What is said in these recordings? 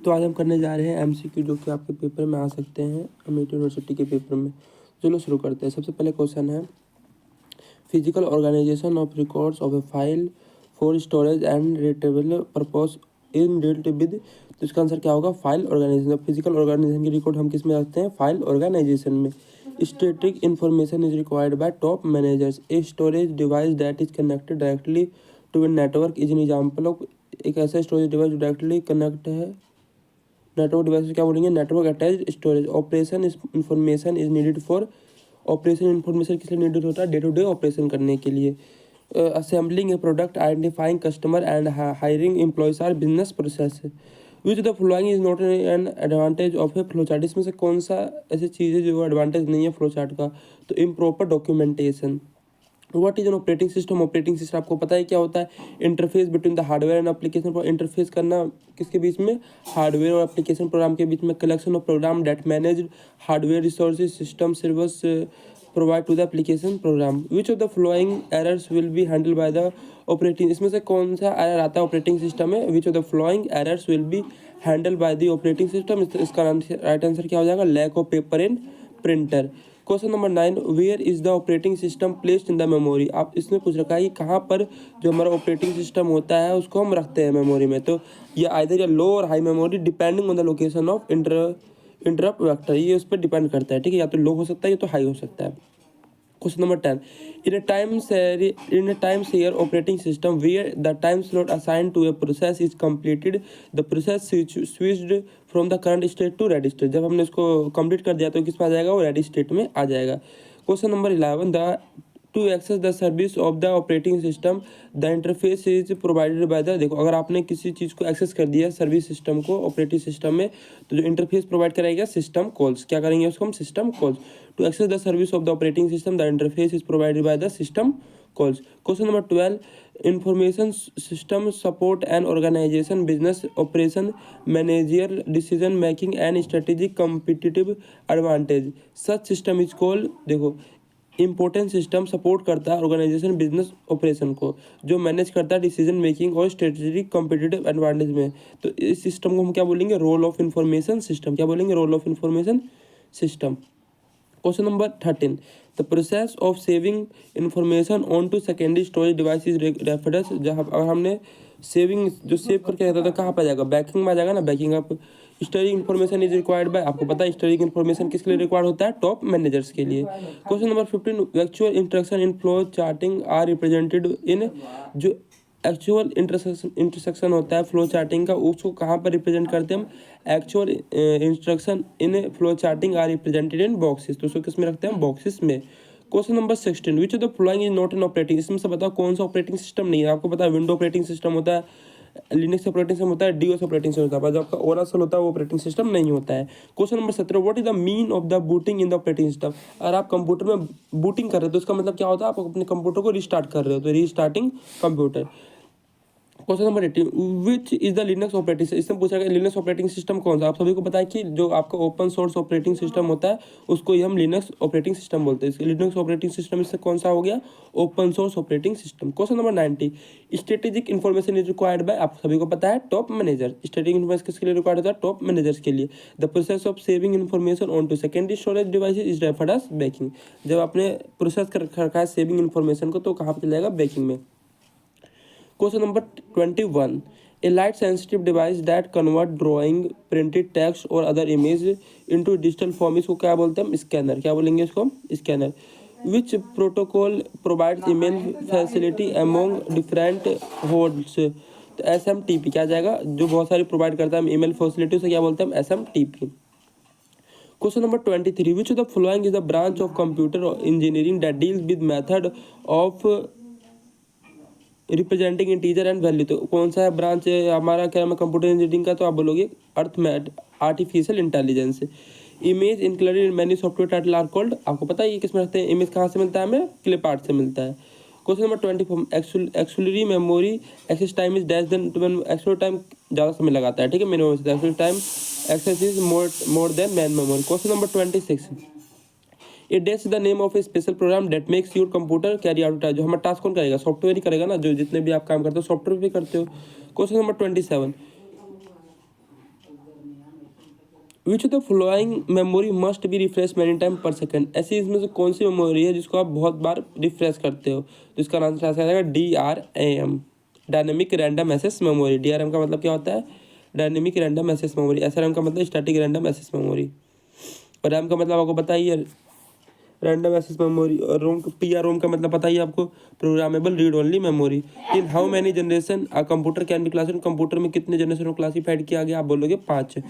तो आज हम करने जा रहे हैं एमसीक्यू, जो कि आपके पेपर में आ सकते हैं, अमेठी यूनिवर्सिटी के पेपर में। चलो शुरू करते हैं। सबसे पहले क्वेश्चन है, physical organization of records of a file for storage and retrieval purpose in dealt with. तो इसका आंसर क्या होगा? File organization. फिजिकल ऑर्गेनाइजेशन की रिकॉर्ड हम किस में रखते हैं? फाइल ऑर्गेनाइजेशन में। Static information is required by top managers. A storage device that is connected directly to a network is an example of. एक ऐसा स्टोरेज डिवाइस जो डायरेक्टली कनेक्ट है नेटवर्क डिवाइस, क्या बोलेंगे? Network attached storage. Operation information is needed for. Operation information किस लिए needed होता है? डे टू डे ऑपरेशन करने के लिए। Assembling a product, identifying customer and hiring employees are business process. Which the following is not an advantage of a flow chart. इसमें से कौन सा ऐसी चीज़ है जो एडवांटेज नहीं है फ्लो चार्ट का? तो improper documentation. What is an operating system? Operating system आपको पता है क्या होता है? Interface between the hardware and application. पर इंटरफेस करना किसके बीच में? हार्डवेयर और एप्लीकेशन प्रोग्राम के बीच में। Collection of program that manage hardware resources system service provide to the application program. Which of the following errors will be handle by the operating. इसमें से कौन सा एरर आता है ऑपरेटिंग सिस्टम में? Which of the following errors will be handle by the operating system. इसका right answer क्या हो जाएगा? Lack of paper in printer. Question number 9, where is the operating system placed in the memory. आप इसमें पूछ रखा है कि कहाँ पर जो हमारा ऑपरेटिंग सिस्टम होता है उसको हम रखते हैं मेमोरी में। तो ये आइदर या लो और high memory depending on the location of interrupt vector. ये उस पर डिपेंड करता है, ठीक है? या तो लो हो सकता है या तो हाई हो सकता है। Question number 10. In a time share operating system where the time slot assigned to a process is completed, the process switched from the current state to ready state. जब हमने इसको complete कर दिया तो किस में आ जाएगा? वो ready state में आ जाएगा। Question number 11. To access the service of the operating system, the interface is provided by the। देखो, अगर आपने किसी चीज़ को एक्सेस कर दिया सर्विस सिस्टम को ऑपरेटिंग सिस्टम में, तो जो इंटरफेस प्रोवाइड कराएगा सिस्टम कॉल्स। क्या करेंगे उसको हम? System calls. To access the service of the operating system, the interface is provided by the system calls. Question number 12, information system support and organization business operation managerial decision making and strategic competitive advantage. Such system is called. देखो, important system support करता है organisation business operation को, जो manage करता है decision making और strategic competitive advantage में। तो इस सिस्टम को हम क्या बोलेंगे? Role of information system. क्या बोलेंगे? Role of information system. Question number 13, the process of saving information on to secondary storage device is referred as. जहाँ अगर हमने सेविंग जो सेव करके रहता था कहाँ पर जाएगा? बैकिंग में आ जाएगा ना। Banking up. Storing information is required bye. आपको पता है स्टोरिंग इन्फॉर्मेशन किसके लिए रिक्वायर्ड होता है? टॉप मैनेजर्स के लिए। Question number 15, actual instruction in flow charting are represented in. जो एक्चुअल इंटरसेक्शन होता है फ्लो चार्टिंग का, उसको कहाँ पर रिप्रेजेंट करते हैं हम? Actual instruction in flow charting are represented in boxes. तो उसको किस में रखते हैं? बॉक्सेस में। Question number 16, which of the following is not an operating. इसमें से बताओ कौन सा ऑपरेटिंग सिस्टम नहीं है? आपको पता है विंडो ऑपरेटिंग सिस्टम होता है, लिनक्स ऑपरेटिंग सिस्टम होता है, डीओएस ऑपरेटिंग सिस्टम होता है, पर जो आपका ओरासल होता है वो ऑपरेटिंग सिस्टम नहीं होता है। Question number 17, what is the mean of the booting in the operating system. अगर आप कंप्यूटर में बूटिंग कर रहे हो तो उसका मतलब क्या होता है? आप अपने कंप्यूटर को रिस्टार्ट कर रहे हो, तो restarting computer. Question number 18, which is the Linux operating system. इसमें पूछा गया लिनक्स ऑपरेटिंग सिस्टम कौन सा? आप सभी को पता है कि जो आपका ओपन सोर्स ऑपरेटिंग सिस्टम होता है उसको ही हम लिनक्स ऑपरेटिंग सिस्टम बोलते हैं। इसके लिनक्स ऑपरेटिंग सिस्टम इससे कौन सा हो गया? Open source operating system. Question number 90, strategic information is required bye. आप सभी को पता है टॉप मैनेजर। स्ट्रेटेजिक इन्फॉर्मेशन किसके लिए रिक्वायर्ड होता है? टॉप मैनेजर्स के लिए। The process of saving information on to secondary storage device is referred as backing. जब आपने प्रोसेस कर रखा है सेविंग इन्फॉर्मेशन को तो कहाँ पर चलेगा? बैकिंग में। Question number 21, a light sensitive device that convert drawing printed text और other image into digital form, इसको क्या बोलते हैं? स्कैनर। क्या बोलेंगे इसको? Scanner. Which protocol provides email facility among different holds. तो SMTP क्या जाएगा? जो बहुत सारी प्रोवाइड करता है ईमेल फैसिलिटी, उसे क्या बोलते हैं? SMTP। Question number 23, which of the following is the branch of computer engineering that deals with method of representing integer and value. तो कौन सा है ब्रांच है हमारा? क्या है कंप्यूटर इंजीनियरिंग का? तो आप बोलोगे arithmetic artificial intelligence. Image included in many software title are called. आपको पता है ये किसमें रखते हैं? इमेज कहाँ से मिलता है हमें? क्लिप आर्ट से मिलता है। Question number 24, actually memory access time is dash than. Actual time ज़्यादा समय लगाता है, ठीक है, मेमोरी से। Actual time access is more than main memory. Question number 26, ये dash the name of a special program that makes your computer carry out. जो हमारा टास्क कौन करेगा? सॉफ्टवेयर ही करेगा ना। जो जितने भी आप काम करते हो सॉफ्टवेयर भी करते हो। Question number 27, which of the following memory must be refresh many time पर सेकेंड, ऐसी इसमें से कौन सी मेमोरी है जिसको आप बहुत बार रिफ्रेश करते हो? तो इसका आंसर आ जाएगा DRAM, dynamic random access memory. DRAM का मतलब क्या होता है? Dynamic random access memory. SRAM का मतलब स्टैटिक रैंडम एक्सेस मेमोरी। और रैम का मतलब आपको पता ही है, रैंडम एक्सेस मेमोरी। और रोम PROM का मतलब पता ही है आपको, programmable read only memory. In how many generation a computer can be classified, computer में कितने जनरेशन को क्लासीफाइड किया गया? आप बोलोगे 5।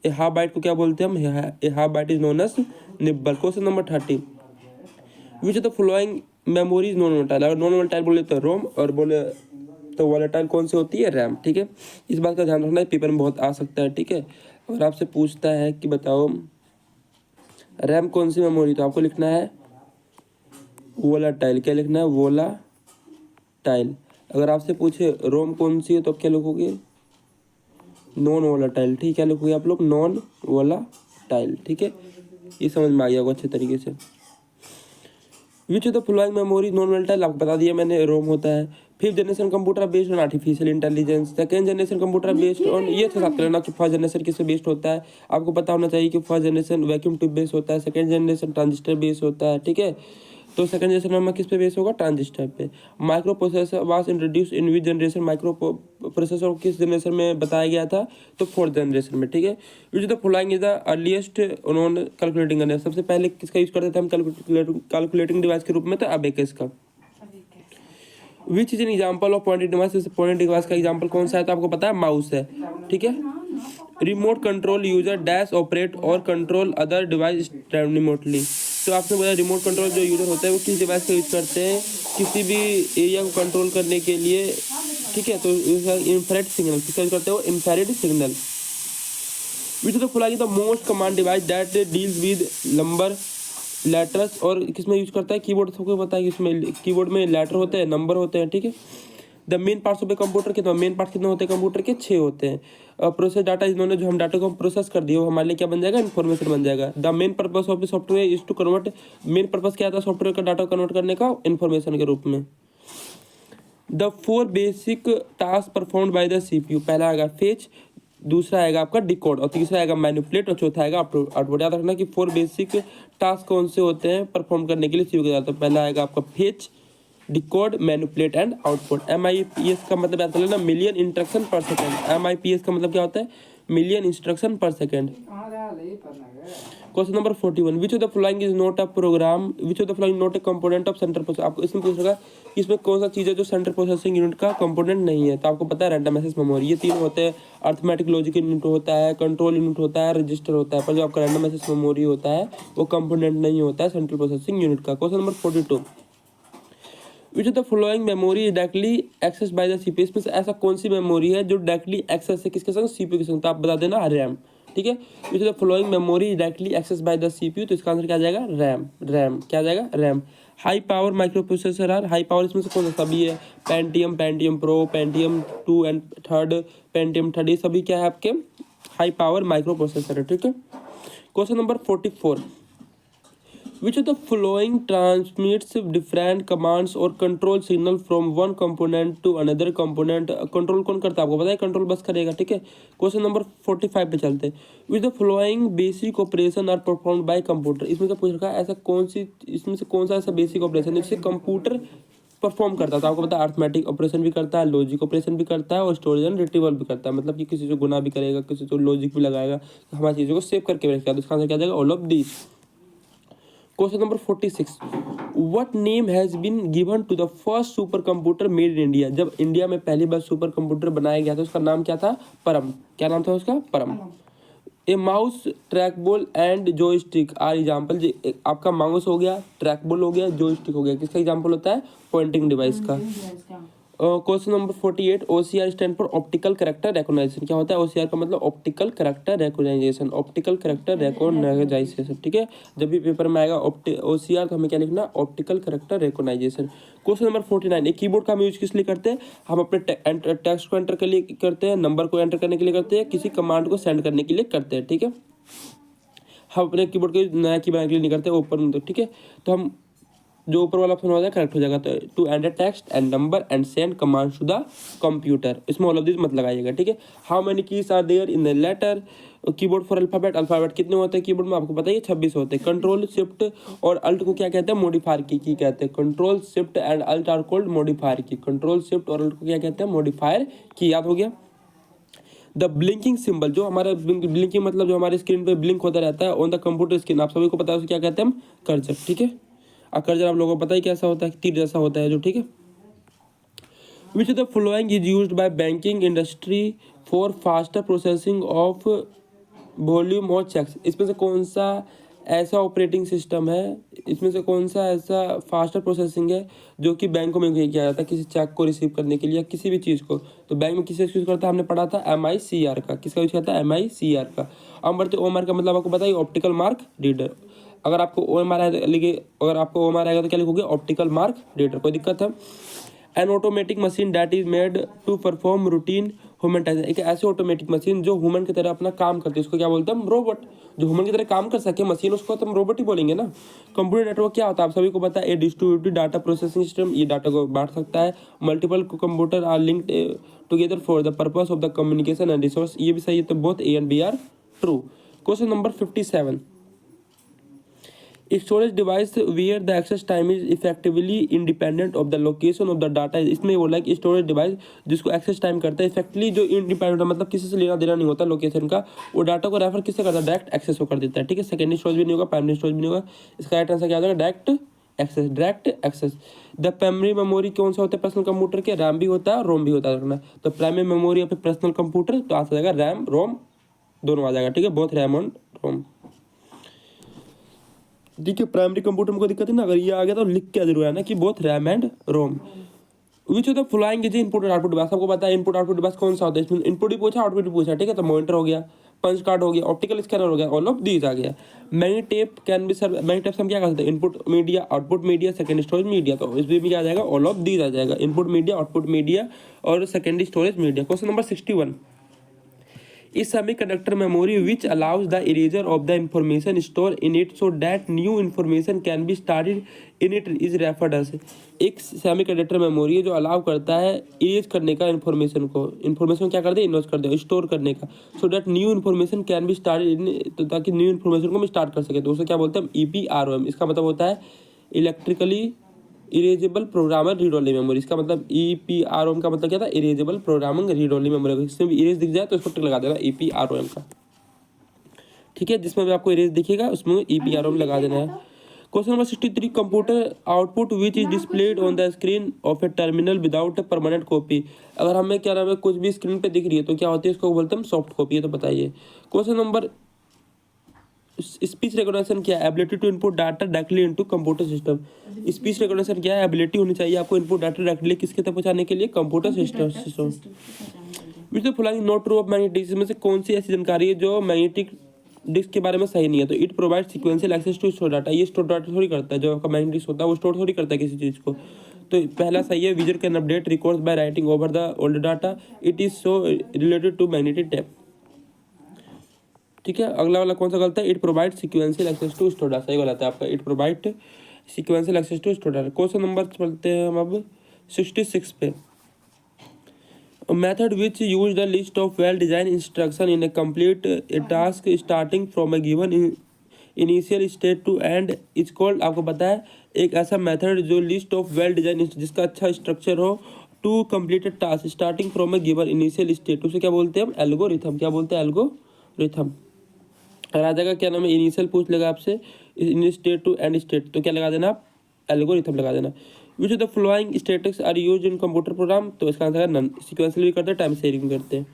ए हाफ बाइट को क्या बोलते हैं हम? A half byte is known as nibble. Question number 30, which of the following memory is non volatile? अगर नॉन वोलेटाइल बोले तो रोम, और बोले तो वोलेटाइल कौन सी होती है? रैम। ठीक है, इस बात का ध्यान रखना है, पेपर में बहुत आ सकता है। ठीक है, अगर आपसे पूछता है कि बताओ रैम कौन सी मेमोरी, तो आपको लिखना है वोलाटाइल। क्या लिखना है? वोलाटाइल। अगर आपसे पूछे रोम कौन सी है, तो आप क्या लिखोगे? Non volatile. ठीक है, क्या लिखोगे आप लोग? Non volatile. ठीक है, ये समझ में आ गया होगा अच्छे तरीके से। विच of the following memory non volatile? आपको बता दिया मैंने, रोम होता है। Fifth generation computer based on artificial intelligence. Second generation computer based on, ये था साथ लेना कि फर्स्ट जनरेशन किस पे बेस्ड होता है। आपको पता होना चाहिए कि first generation vacuum tube based होता है, सेकंड जनरेशन ट्रांजिस्टर बेस्ड होता है। ठीक है, तो सेकंड जनरेशन में किस पे बेस होगा? ट्रांजिस्टर पे। Micro processor was introduce in which generation? Micro processor किस जनरेशन में बताया गया था? तो फोर्थ जनरेशन में। ठीक है, which the following is the earliest उन्होंने कैलकुलेटिंग करने, सबसे पहले किसका यूज करते थे हम कैलकुलेटिंग डिवाइस के रूप में? तो अबेकस का। Which is an example of pointed device? Pointed device का एग्जाम्पल कौन सा है? तो आपको पता है माउस है। ठीक है, remote control user dash operate और कंट्रोल अदर डिवाइस रिमोटली। तो आपने बोला रिमोट कंट्रोल जो यूजर होता है वो किस डिवाइस का यूज करते हैं? किसी भी एरिया को कंट्रोल करने के लिए। ठीक है, तो इंफ्रारेड सिग्नल किसका यूज करते हो? Infrared signal. Which of the following the most command device that deals with number letters, और किसमें यूज करता है? कीबोर्ड। सबको पता है कि इसमें कीबोर्ड में लेटर होते हैं, नंबर होते हैं। ठीक है, the main parts of a computer कितना? मेन पार्ट कितने होते हैं कंप्यूटर के? 6 होते हैं। प्रोसेस डाटा, इन्होंने जो हम डाटा को प्रोसेस कर दिए वो हमारे लिए क्या बन जाएगा? इन्फॉर्मेशन बन जाएगा। The main purpose of software is to convert, main purpose क्या था सॉफ्टवेयर का? डाटा कन्वर्ट करने का इन्फॉर्मेशन के रूप में। The 4 basic task performed by the CPU, पहला आएगा फेच, दूसरा आएगा आपका डिकोड, और तीसरा आएगा मैनिपुलेट, और चौथा आएगा आउटपुट। याद रखना कि 4 बेसिक टास्क कौन से होते हैं परफॉर्म करने के लिए CPU के साथ? तो पहला आएगा आपका fetch, decode, manipulate and output. MIPS का मतलब याद कर लेना, million instruction per second. MIPS का मतलब क्या होता है? Million instruction per second. Question number 41, which of the following is not a program, which of the following not a component of central processor? आपको इसमें पूछ रहा इसमें कौन सा चीज़ है जो सेंट्रल प्रोसेसिंग यूनिट का कंपोनेंट नहीं है? तो आपको पता है रैंडम एक्सेस मेमोरी। ये 3 होते हैं, अर्थमेटिक लॉजिक यूनिट होता है, कंट्रोल यूनिट होता है, रजिस्टर होता है। पर जो आपका रैंडम एक्सेस मेमोरी होता है वो कंपोनेंट नहीं होता है सेंट्रल प्रोसेसिंग यूनिट का। Question number 42, which of the following memory is directly access by the CPU? इसमें से ऐसा कौन सी मेमोरी है जो डायरेक्टली एक्सेस है किसके संग? CPU के संग। तो आप बता देना रैम। ठीक है, which of the following memory is directly access by the CPU? तो इसका आंसर क्या आ जाएगा? रैम। रैम क्या आ जाएगा? RAM. High power micro processor are, high power इसमें से कौन सा? सभी है, Pentium, Pentium pro, Pentium 2 and 3, Pentium 3, ये सभी क्या है आपके? हाई पावर माइक्रो प्रोसेसर है। ठीक है, question number 44, which of the following transmits different commands or control signal from one component to another component? Control कौन करता है? आपको पता है कंट्रोल बस करेगा। ठीक है, क्वेश्चन नंबर 45 पे चलते हैं। Which the following basic operation are performed by computer? इसमें से पूछ रखा है ऐसा कौन सी, इसमें से कौन सा ऐसा बेसिक ऑपरेशन जिससे कंप्यूटर परफॉर्म करता था? आपको पता है अर्थमेटिक ऑपरेशन भी करता है, लॉजिक ऑपरेशन भी करता है, और स्टोरेज एंड रिट्रीवल भी करता है। मतलब कि किसी से गुना भी करेगा, किसी से लॉजिक भी लगाएगा, तो हमारी चीज़ों को सेव करके रखेगा। तो इसका आंसर क्या जाएगा? All of this. Question number 46, what name has been given to the first super computer made in India? जब इंडिया में पहली बार सुपर कंप्यूटर बनाया गया था उसका नाम क्या था? परम। क्या नाम था उसका? Param. A mouse, track ball and joystick are example. आपका माउस हो गया, ट्रैक बॉल हो गया, जॉयस्टिक हो गया, किसका एग्जाम्पल होता है? पॉइंटिंग डिवाइस का। Question number 48, OCR stand for optical character recognition. क्या होता है OCR का मतलब? Optical character recognition, optical character recognition. ठीक है, जब भी पेपर में आएगा OCR तो हमें क्या लिखना? Optical character recognition. Question number 49, एक कीबोर्ड का हम यूज किस लिए करते हैं? हम अपने टेक्स्ट को एंटर के लिए करते हैं, नंबर को एंटर करने के लिए करते हैं, किसी कमांड को सेंड करने के लिए करते हैं। ठीक है, हम अपने कीबोर्ड के नया की बनाने के लिए नहीं करते ओपन। ठीक है, तो हम जो ऊपर वाला ऑप्शन हो जाएगा करेक्ट हो जाएगा। तो to enter text and number and send command to the computer, इसमें ऑल ऑफ दिस मत लगाइएगा। ठीक है, how many keys are there in the letter? Keyboard for alphabet, alphabet कितने होते हैं कीबोर्ड में आपको पता है 26 होते हैं। कंट्रोल शिफ्ट और अल्ट को क्या कहते हैं, मॉडिफायर की कहते हैं। Control shift and alt are called modifier key. Control shift और अल्ट को क्या कहते हैं, मॉडिफायर की। याद हो गया। द ब्लिंकिंग सिंबल, जो हमारा ब्लिंकिंग मतलब जो हमारे स्क्रीन पे ब्लिंक होता रहता है ऑन द कंप्यूटर स्क्रीन, आप सभी को पता है उसे क्या कहते हैं हम, कर्सर। ठीक है, और कर्सर आप लोगों को पता ही कैसा होता है, तीर जैसा होता है जो। ठीक है, which the following is used by banking industry for faster processing of volume और चेक्स। इसमें से कौन सा ऐसा ऑपरेटिंग सिस्टम है, इसमें से कौन सा ऐसा फास्टर प्रोसेसिंग है जो कि बैंकों में किया जाता है किसी चेक को रिसीव करने के लिए या किसी भी चीज़ को। तो बैंक में किसे यूज़ करता है, हमने पढ़ा था MICR का। किसका यूज़ करता है, MICR का। अब बढ़ते OMR का मतलब आपको पता है, ऑप्टिकल मार्क रीडर। अगर आपको OMR है लिखिए, अगर आपको OMR आएगा तो क्या लिखोगे, ऑप्टिकल मार्क रीडर। कोई दिक्कत है। An automatic machine that is made to perform routine human task. एक ऐसी ऑटोमेटिक मशीन जो ह्यूमन की तरह अपना काम करती है, उसको क्या बोलते हैं हम, रोबोट। जो ह्यूमन की तरह काम कर सके मशीन, उसको तो हम रोबोट ही बोलेंगे ना। कंप्यूटर नेटवर्क क्या होता है आप सभी को पता है, a distributed data processing system. ये डाटा को बांट सकता है। Multiple computer are linked together for the purpose of the communication and resource. ये भी सही है, तो both A and B are true. Question number 57, storage device where the access time is effectively independent of the location of the data. इसमें ये बोला है कि स्टोरेज डिवाइस जिसको एक्सेस टाइम करता है इफेक्टली, जो इंडिपेंडेंट मतलब किसी से लेना देना नहीं होता लोकेशन का, वो डाटा को रेफर किससे करता है, डायरेक्ट एक्सेस को कर देता है। ठीक है, सेकेंडरी स्टोरेज भी नहीं होगा, प्राइमरी स्टोरेज भी नहीं होगा। इसका राइट आंसर क्या होगा, direct access, direct access. The primary memory कौन सा होता है पर्सनल कंप्यूटर के, रैम भी होता है रोम भी होता है रखना। तो प्राइमरी मेमोरी या फिर पर्सनल कंप्यूटर, तो आ जाएगा रैम रोम दोनों आ जाएगा। ठीक है, बोथ रैम और रोम। देखिए प्राइमरी कंप्यूटर में कोई दिक्कत है ना, अगर ये आ गया तो लिख के जरूर है ना कि both RAM and ROM. Which of the following is input और आउटपुट डिवाइस। आपको पता है इनपुट आउटपुट डिवाइस कौन सा होता है, इसमें इनपुट भी पूछा आउटपुट भी पूछा। ठीक है, तो मॉनिटर हो गया, पंच कार्ड हो गया, ऑप्टिकल स्कैनर हो गया, ऑल ऑफ दीज आ गया। मैग्नेटेप कैन बी सर्व, मैग्नेटेप से हम क्या कर सकते हैं, input media output media secondary storage media. तो इसमें भी क्या आ जाएगा, ऑल ऑफ दीज आ जाएगा, इनपुट मीडिया आउटपुट मीडिया और secondary storage media. Question number 61, is semiconductor memory which allows the erasure of the information stored in it so that new information can be started in it is referred as। एक semiconductor memory है जो allow करता है erase करने का information को, information क्या कर दे, इन्वेस्ट कर दे, स्टोर करने का, so that new information can be started in, तो ताकि न्यू इन्फॉर्मेशन को हम स्टार्ट कर सके। तो उसे क्या बोलते हैं, EPROM। इसका मतलब होता है electrically erasable programmer read only memory. इसका मतलब EPROM का मतलब क्या था, erasable programming read only memory. इसमें भी इरेज दिख जाए तो इसको टिक लगा देना EPROM का। ठीक है, जिसमें भी आपको इरेज दिखेगा उसमें EPROM लगा देना है। Question number 63, computer output which is displayed on the screen of A terminal without a permanent copy. अगर हमें क्या नाम है कुछ भी स्क्रीन पे दिख रही है तो क्या होती है, इसको बोलते हैं हम सॉफ्ट कॉपी है। तो बताइए। क्वेश्चन नंबर, स्पीच रिकॉग्निशन क्या है, ability to input data directly into computer system. Speech recognition क्या है, एबिलिटी होनी चाहिए आपको इनपुट डाटा डायरेक्टली किसके तक पहुंचाने के लिए, computer system. Which the following not true of magnetic disk. में से कौन सी ऐसी जानकारी है जो मैग्नेटिक डिस्क के बारे में सही नहीं है। तो it provide sequential access to store data. ये स्टोर डाटा थोड़ी करता है, जो आपका मैग्नेटिक डिस्क होता है वो स्टोर थोड़ी करता है किसी चीज़ को। तो पहला सही है, user can update records by writing over the old data, it is so related to magnetic tape. ठीक है, अगला वाला कौन सा गलत है, it provide sequential access to store data, सही गलत है आपका, it provide sequential access to store data. Question number चलते हैं हम अब 66 पे। Method which use the list of well design instruction in a complete a task starting from a given initial state to end is called. आपको पता है एक ऐसा मेथड जो लिस्ट ऑफ वेल डिजाइन जिसका अच्छा स्ट्रक्चर हो to complete a task starting from a given initial state, उसे क्या बोलते हैं हम, एल्गोरिथम। क्या बोलते हैं, एल्गोरिथम। और आ जाएगा क्या नाम है, इनिशियल पूछ लेगा आपसे, in state to end state, तो क्या लगा देना आप, एल्गोरिथम लगा देना। Which of the following statics are use in computer program. तो इसका आंसर है नन। सिक्वेंशियल भी करते हैं, टाइम शेयरिंग भी करते हैं।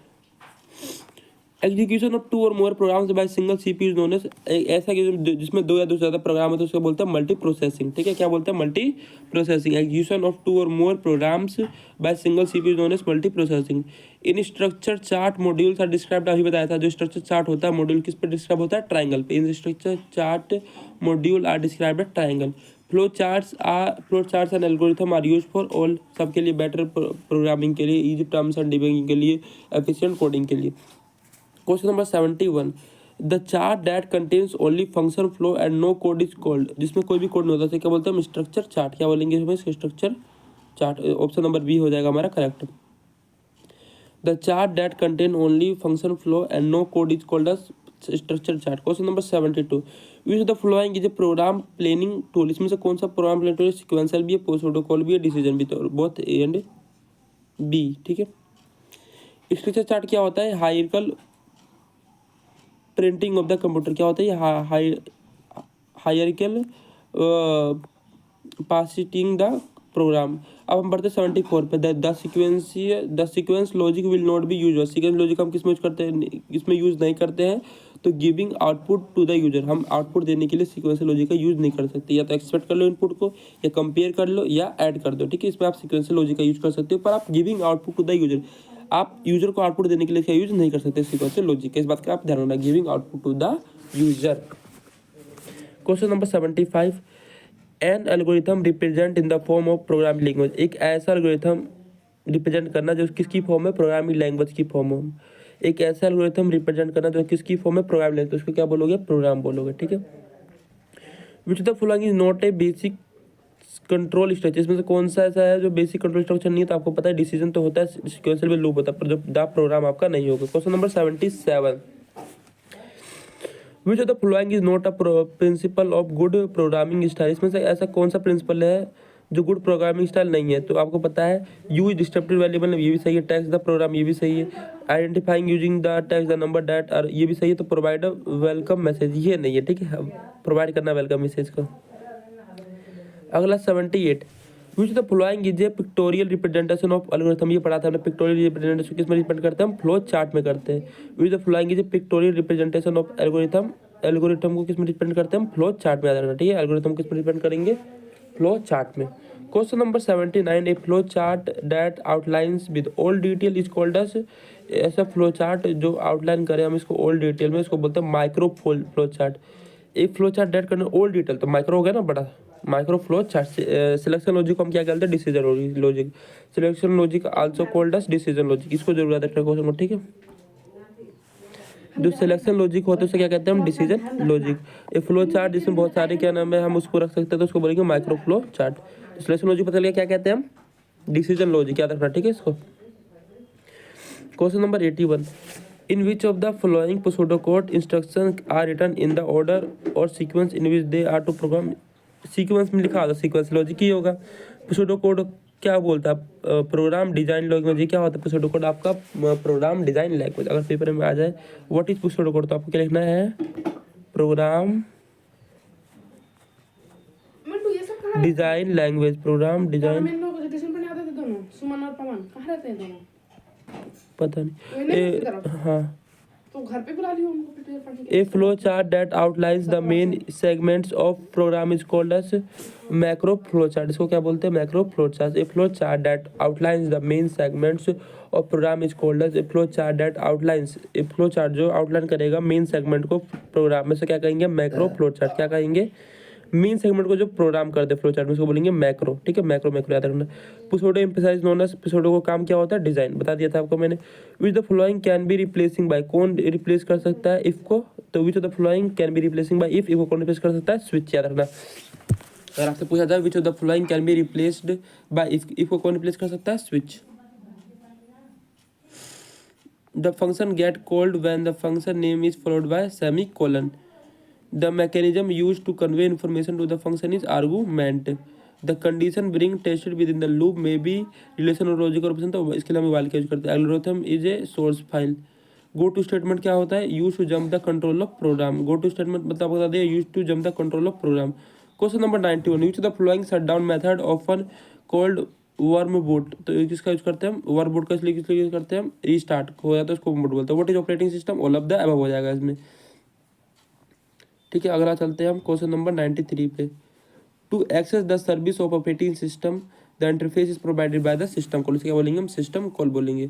एग्जीक्यूशन ऑफ टू और more programs by single CPU known as, ऐसा कि जिसमें दो या दो से ज़्यादा प्रोग्राम है तो उसको बोलते हैं मल्टी प्रोसेसिंग। ठीक है, क्या बोलते हैं, multi processing. Execution of two और more programs by single CPU known as multi processing. In structure chart modules are described, अभी बताया था जो स्ट्रक्चर चार्ट होता है मॉड्यूल किस पर डिस्क्राइब होता है, ट्राइंगल पे। In structure chart module are described at triangle. Flow charts and algorithm are use for all, सबके लिए, बेटर प्रोग्रामिंग के लिए, इजी टर्म्स एंड डिबगिंग के लिए, एफिशिएंट कोडिंग के लिए। Question number 71, the chart that contains only function flow and no code is called. जिसमें कोई भी कोड नहीं होता क्या बोलते हैं हम, स्ट्रक्चर चार्ट। क्या बोलेंगे इसमें, structure chart. Option number B हो जाएगा हमारा correct. The chart that contain only function flow and no code is called as structure chart. Question number 72, which of the following is a program planning tool. इसमें से कौन सा program planning tool है? Sequential भी है, protocol भी है, decision भी, तो बोथ ए एंड बी। ठीक है। स्ट्रक्चर चार्ट क्या होता है? Hierarchical printing of the computer. क्या होता है? Hierarchical passing the program. अब हम बढ़ते 74 पे। The sequence logic will not be use. Sequence logic हम किस में यूज करते हैं? इसमें यूज नहीं करते हैं। तो giving output to the user, हम आउटपुट देने के लिए सीक्वेंस लॉजिक का यूज नहीं कर सकते। या तो एक्सपेक्ट कर लो इनपुट को, या कंपेयर कर लो, या ऐड कर दो। ठीक है, इसमें आप सीक्वेंस लॉजिक का यूज कर सकते हो, पर आप giving output to the user, आप यूजर को आउटपुट देने के लिए इसका यूज नहीं कर सकते सीक्वेंस लॉजिक का। इस बात का आप ध्यान रखना, giving output to the user. Question number 75, an algorithm represent in the form of programming language. एक ऐसा एल्गोरिथम रिप्रेजेंट करना जो किसकी फॉर्म है? प्रोग्रामिंग लैंग्वेज की फॉर्म में। एक ऐसा एल्गोरिथम रिप्रेजेंट करना जो किसकी फॉर्म है? Programming language. उसको क्या बोलोगे? प्रोग्राम बोलोगे। ठीक है। Which of the following is not a basic control structure. इसमें से कौन सा ऐसा है जो बेसिक कंट्रोल स्ट्रक्चर नहीं है? तो आपको पता है डिसीजन तो होता है, सीक्वेंशियल में लूप होता है, पर जो द प्रोग्राम आपका नहीं होगा। Question number 77, which of the following is not a principle of good programming style. इसमें से ऐसा कौन सा प्रिंसिपल है जो गुड प्रोग्रामिंग स्टाइल नहीं है? तो आपको पता है यूज डिस्ट्रप्टिव वेरिएबल, ये भी सही है। टैक्स द प्रोग्राम, ये भी सही है। Identifying using the tax the number that are, ये भी सही है। तो प्रोवाइड वेलकम मैसेज, ये नहीं है। ठीक है, प्रोवाइड करना वेलकम मैसेज को। अगला 78, विच the following is A pictorial representation of algorithm. ये पढ़ा था हमने। पिक्टोरियल रिप्रेजेंटेशन किस में रिप्रेजेंट करते हैं? हम फ्लो चार्ट में करते हैं। Which the following is A pictorial representation of algorithm. Algorithm को किस में रिप्रेजेंट करते हैं? हम फ्लो चार्ट में याद रखना। ठीक है, एल्गोरिथम किस में रिप्रेजेंट करेंगे? फ्लो चार्ट में। Question number 79, a flow chart that outlines with all detail is called as. ऐसा फ्लो चार्ट जो आउटलाइन करें हम इसको ऑल डिटेल में, इसको बोलते हैं माइक्रो फ्लो चार्ट। एक फ्लो चार्ट डेट करना ऑल डिटेल, तो माइक्रो हो गया ना बड़ा, micro flow chart. Selection logic को हम क्या कहते हैं? Decision logic. Selection logic also called as decision logic. इसको जरूर याद रखना क्वेश्चन को। ठीक है, जो सिलेक्शन लॉजिक होता है उसे क्या कहते हैं? हम डिसीजन लॉजिक। ए फ्लो चार्ट जिसमें बहुत सारे क्या नाम है हम उसको रख सकते हैं, तो उसको बोलेंगे micro flow chart. Selection logic पता लगा क्या कहते हैं हम? डिसीजन लॉजिक, याद रखना। ठीक है इसको। Question number 81, in which of the following pseudocode instruction are written in the order or sequence in which they are to program. Sequence में लिखा होगा, सीक्वेंस लॉजिक ही होगा। pseudocode क्या बोलता है? Program design language. ये क्या होता है? pseudocode आपका प्रोग्राम डिजाइन लैंग्वेज। अगर पेपर में आ जाए व्हाट इज pseudocode, तो आपको क्या लिखना है? Program design language. Program design, Suman और पवन कहाँ रहते हैं दोनों? पता नहीं। हाँ, तो घर पे बुला लियो उनको फिर पढ़ने के। A flow chart that outlines the main segments of program is called as macro flow chart. इसको क्या बोलते हैं? Macro flow chart. A flow chart that outlines the main segments of program is called as a flow chart that outlines. A flow chart जो outline करेगा main segment को program में, से क्या कहेंगे? Macro flow chart. क्या कहेंगे? Main segment को जो प्रोग्राम कर दे फ्लो चार्ट में उसको बोलेंगे मैक्रो। ठीक है, मैक्रो याद रखना। पिसोडो एम्फेसाइज नोन एज, पिसोडो को काम क्या होता है? डिजाइन। बता दिया था आपको मैंने। Which the following can be replacing by, कौन रिप्लेस कर सकता है इफ को? तो which of the following can be replacing by if को कौन रिप्लेस कर सकता है? स्विच, याद रखना। अगर आपसे पूछा जाए विच of the following can be replaced by if को कौन रिप्लेस कर सकता है? Switch. The function gate called when the function name is followed by semicolon. The mechanism used to convey information to the function is argument. The condition being tested within the loop may be relation or logic or option। तो इसके लिए हम while का use करते हैं। Algorithm is a source file। Go to statement क्या होता है? Use to jump the control of program। Go to statement मतलब आपको बता दें use to jump the control of program। Question number 91, which of the following shutdown method often called wormboot। तो किसका use करते हैं हम? wormboot का इसलिए किस लिए यूज करते हैं हम? restart हो जाता है उसको wormboot बोलते हैं। What is operating system? all of the above हो जाएगा इसमें। ठीक है, अगला चलते हैं हम क्वेश्चन नंबर 93 पे। To access the service of operating system the interface is provided by the system call. क्या बोलेंगे हम? सिस्टम कॉल बोलेंगे।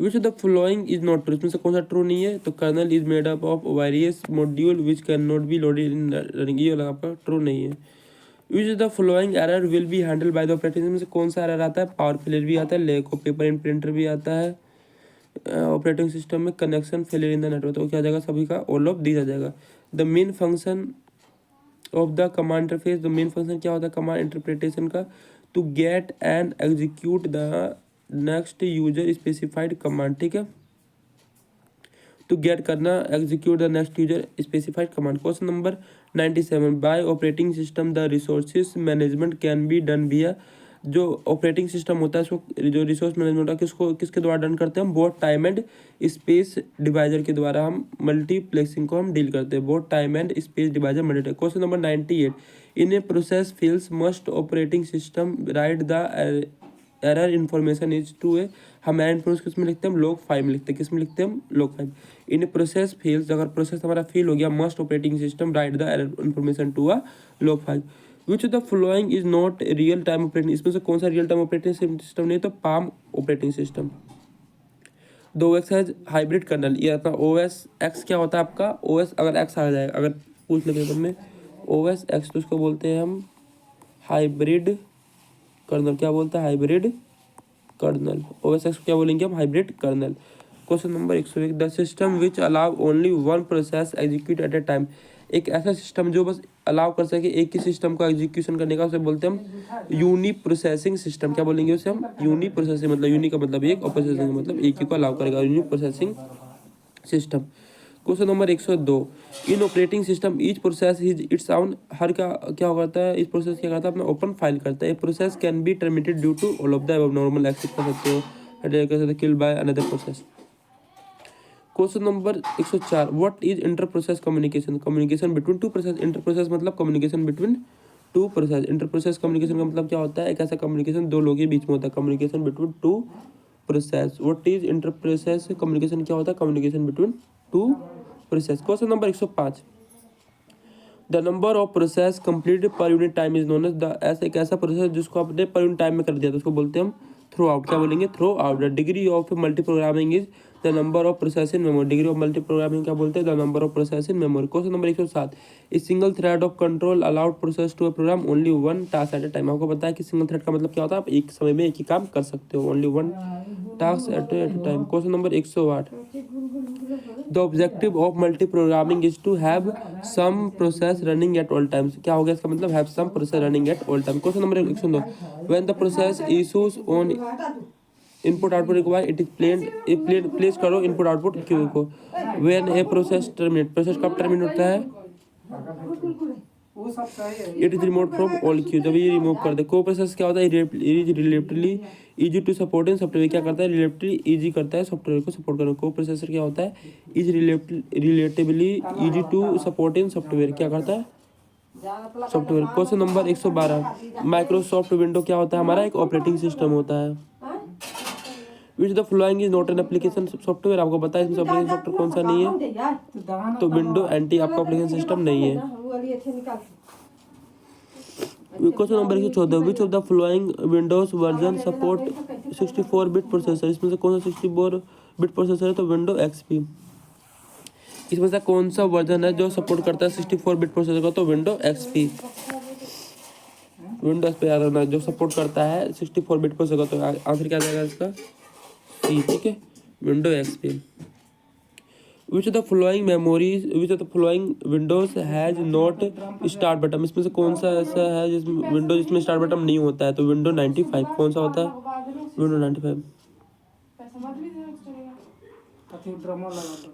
Which of the following is not true. इसमें से कौन सा ट्रू नहीं है? तो kernel is made up of various module which can not be loaded in running. ये वाला आपका ट्रू नहीं है। Which of the following error will be handle by the operating system. से कौन सा एरर आता है? पावर फेलियर भी आता है, lack of paper in printer भी आता है ऑपरेटिंग सिस्टम में, connection failure in the network. तो क्या आ जाएगा? सभी का ऑल ऑफ दीज आ जाएगा। The main function of the command interface. The main function क्या होता है कमांड इंटरप्रिटेशन का? To get and execute the next user specified command. ठीक है, टू गेट करना execute the next user specified command. Question number 97 by operating system the resources management can be done via. जो operating system होता है उसको जो resource management होता है किसके द्वारा डन करते हैं हम, both time and space divisor के द्वारा हम मल्टीप्लेक्सिंग को हम डील करते हैं, both time and space divisor multiplex. Question number 98 in a process fails must operating system write the error information is to a. हम एरर इन्फॉर्मेशन किस में लिखते हैं, हम लॉग फाइव में लिखते हैं। किस में लिखते हैं हम, log file. In a process fails, अगर प्रोसेस हमारा फेल हो गया, must operating system write the error information to a log file. Which of the following is not real time operating, इसमें से कौन सा रियल टाइम ऑपरेटिंग सिस्टम नहीं, तो पाम ऑपरेटिंग सिस्टम। दो OS है हाइब्रिड कर्नल, ये अपना OS X क्या होता है आपका, OS अगर X आ जाएगा, अगर पूछ ले पेपर में OS X तो उसको बोलते हैं हम हाइब्रिड कर्नल। क्या बोलता है, हाइब्रिड कर्नल। OS X क्या बोलेंगे हम, hybrid kernel. Question number 101 the system which allow only one process execute at a time. एक ऐसा सिस्टम जो बस अलाउ कर सके एक ही सिस्टम का एग्जीक्यूशन करने का, उसे बोलते हैं हम यूनी प्रोसेसिंग सिस्टम। क्या बोलेंगे उसे हम, यूनी प्रोसेसिंग। मतलब यूनी का मतलब एक और प्रोसेसिंग का मतलब एक ही को अलाउ करेगा, uni processing system. Question number 102 in operating system each process is its own. हर का क्या करता है, इस प्रोसेस क्या करता है, अपना ओपन फाइल करता है। A process can be terminated due to all of the above normal access कर सकते हो, कर सकते हो, killed by another process. Question number 104 what is inter process communication. Communication between two process. Inter process मतलब communication between two process. Inter process communication का मतलब क्या होता है, एक ऐसा कम्युनिकेशन दो लोगों के बीच में होता है, communication between two process. What is inter process communication, क्या होता है, communication between two process. Question number 105 the number of process complete per unit time is known as the. ऐसा एक ऐसा प्रोसेस जिसको आपने पर यूनिट टाइम में कर दिया तो उसको बोलते हैं हम थ्रू आउट। क्या बोलेंगे, throughput. The degree of multiprogramming is the number of process in memory. Degree of multiprogramming क्या बोलते हैं, the number of process in memory. Question number 107 a single thread of control allowed process to program only one task at a time. आपको पता है कि single thread का मतलब क्या होता है, आप एक समय में एक ही काम कर सकते हो, only one task at a time. Question number 108 the objective of multiprogramming is to have some process running at all times. क्या हो गया इसका मतलब, have some process running at all time. Question number 109 when the process issues on input output require it is place करो input output queue को। When a process terminate, process कब terminate होता है, it is remove from all Q, जब ये remove कर दे। को process क्या होता है, is relatively easy to support in software. क्या करता है, रिलेटिवली इजी करता है सॉफ्टवेयर को सपोर्ट करना। को प्रोसेसर क्या होता है, is relatively easy to support in software. क्या करता है, software. Question number 112 Microsoft window क्या होता है, हमारा एक ऑपरेटिंग सिस्टम होता है। Which the following is not an application software. आपको पता है इसमें एप्लीकेशन सॉफ्टवेयर कौन सा नहीं है, तो विंडो NT आपका एप्लीकेशन सिस्टम नहीं है। Question number 114 which of the following Windows version support 64 bit processor. इसमें से कौन सा 64 बिट प्रोसेसर है, तो विंडो XP। इसमें से कौन सा वर्जन है जो सपोर्ट करता है 64 बिट प्रोसेसर को, तो विंडो XP। विंडोज पे याद रखना जो सपोर्ट करता है 64 बिट प्रोसेसर को, तो आंसर क्या जाएगा इसका, C। ठीक है, window XP। Which of the following memories, which of the following Windows has not start button. इसमें से कौन सा ऐसा है जिसमें विंडोज जिसमें स्टार्ट बटन नहीं होता है, तो विंडो 95। कौन सा होता है, window 95।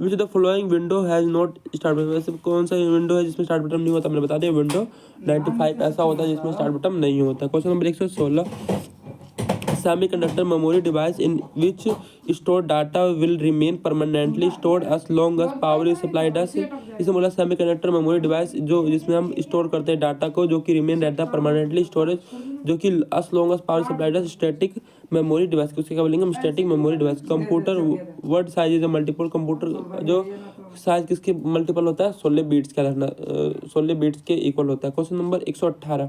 Which of the following window has not start button. वैसे कौन सा विंडो है जिसमें स्टार्ट बटन नहीं होता, मैंने बता दिया विंडो 95 ऐसा होता है जिसमें स्टार्ट बटन नहीं होता। Question number 116 semiconductor memory device in which store data will remain permanently stored as long as power is supplied us। इसे बोला सेमीकंडक्टर मेमोरी डिवाइस जो जिसमें हम स्टोर करते हैं डाटा को, जो कि रिमेन रहता है परमानेंटली स्टोरेज, जो कि as long as power supplied us static memory device. उसके क्या बोलेंगे हम, static memory device. Computer word size is multiple. Computer जो साइज किसके मल्टीपल होता है, 16 बिट्स का रखना, 16 बिट्स के इक्वल होता है। Question number 118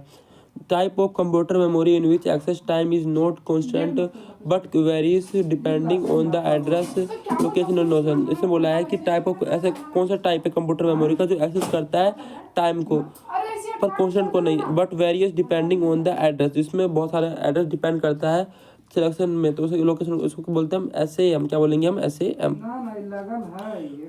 type of computer memory in which access time is not constant but varies depending on the address location और नोशन। इसमें बोला है कि टाइप ऑफ, ऐसा कौन सा टाइप है कंप्यूटर मेमोरी का जो एक्सेस करता है टाइम को पर कॉन्स्टेंट को नहीं, but various depending on the address. इसमें बहुत सारे एड्रेस डिपेंड करता है सिलेक्शन में, तो उसे लोकेशन उसको बोलते हैं हम SAM। क्या बोलेंगे हम, SAM।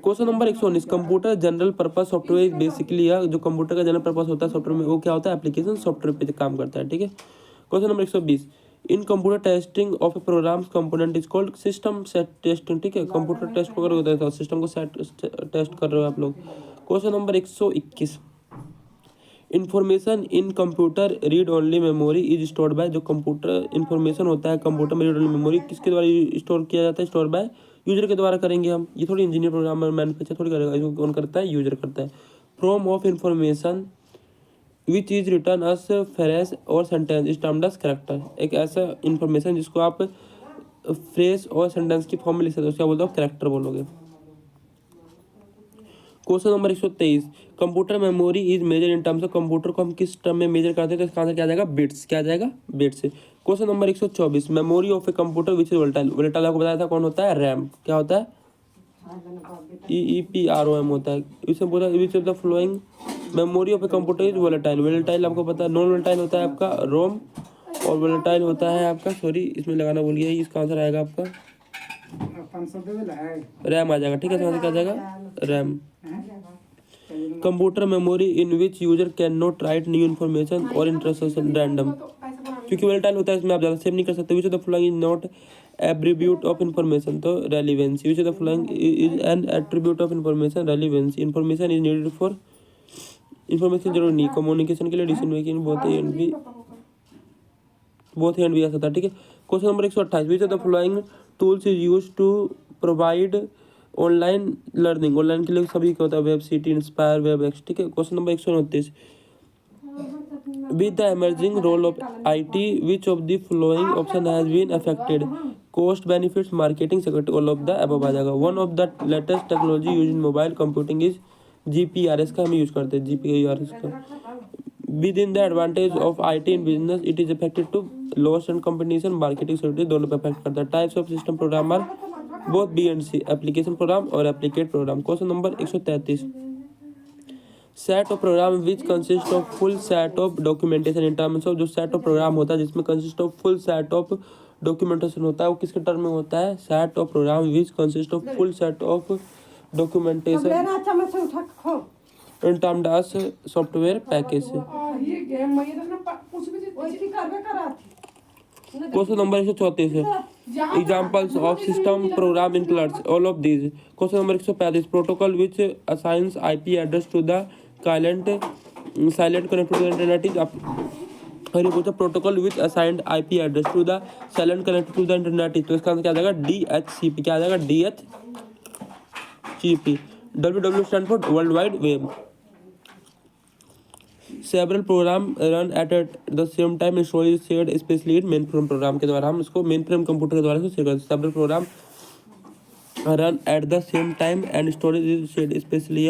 Question number 119 computer general purpose software basically जो कंप्यूटर का जनरल पर्पस होता है सॉफ्टवेयर में, वो क्या होता है, एप्लीकेशन सॉफ्टवेयर पे काम करता है। ठीक है, question number 120 in computer testing of a program component is called system set testing, ठीक है। कंप्यूटर टेस्ट वगैरह होता है तो सिस्टम को सेट टेस्ट कर रहे हो आप लोग। Question number 121, information in computer read only memory is stored bye, जो कंप्यूटर इन्फॉर्मेशन होता है कंप्यूटर में रीड ओनली मेमोरी किसके द्वारा स्टोर किया जाता है, स्टोर बाय यूजर के द्वारा करेंगे हम। ये थोड़ी इंजीनियर प्रोग्रामर मैन्युफैक्चर थोड़ी करेगा, इसको कौन करता है, यूजर करता है। Form of information which is written as phrase or sentence is termed as character, एक ऐसा इन्फॉर्मेशन जिसको आप फ्रेश और सेंटेंस की फॉर्म में लिख सकते हो उसका बोलते हो कैरेक्टर बोलोगे। Question number 123, computer memory is measured in terms of, computer को हम किस टर्म में मेजर करते हैं तो इसका आंसर क्या आ जाएगा, बिट्स। क्या आ जाएगा, bits. Question number 124, memory of a computer which is volatile, volatile आपको बताया था कौन होता है, रैम। क्या होता है, EEPROM होता है। इसमें बोला विच of the flowing memory of a computer is volatile, volatile आपको पता है, नॉन वोलेटाइल होता है आपका रोम और वोलेटाइल होता है आपका, सॉरी इसमें लगाना भूल गया, इसका आंसर आएगा आपका रैम आ जाएगा, ठीक है। आंसर क्या आ जाएगा, RAM. Computer memory in which user can not write new information or instruction random, क्योंकि वोलेटाइल होता है इसमें आप ज़्यादा सेव नहीं कर सकते। Which of the following is not attribute of information, तो relevancy. Which of the following is an attribute of information, relevancy. Information is needed for, information जरूरी नहीं, कम्युनिकेशन के लिए, डिसीजन मेकिंग, बहुत हैंड भी आ सकता है, ठीक है। Question number 128, which of the following tools is use to provide online learning, online के लिए सभी क्या होता है, web city, inspire, web X, ठीक है। Question number 129, with the emerging role of IT which of the following option has been affected, cost, benefits, marketing, security, all of the above आ जाएगा। One of the latest technology use in mobile computing is GPRS का हम use करते हैं, GPRS का। With in the advantage of IT in business it is affected to loss and competition, marketing, security, दोनों पे affect करता है। Types of system program are both B and C, application program or applicate program. Question number 133, set of program which consist of full set of documentation in terms of, जो set of program होता है जिसमें consist of full set of documentation होता है वो किसके term में होता है, set of program which consist of full set of documentation in terms as software package. ये गेम में ये तो ना कुछ भी क्वेश्चन नंबर 134 है, examples of system program includes all of these. Question number 135, protocol which assigns IP address to the client connected to the internet is, और ये पूछा protocol which assigned IP address to the client connected to the internet is, तो इसका answer क्या आ जाएगा, DHCP। क्या आ जाएगा, DHCP। WW stand for world wide web. Several program run at the same time, storage shared specially in mainframe program के द्वारा, हम इसको मेन फ्रेम कंप्यूटर के द्वारा से शेयर करते हैं। Several program run at the same time and storage is shared specially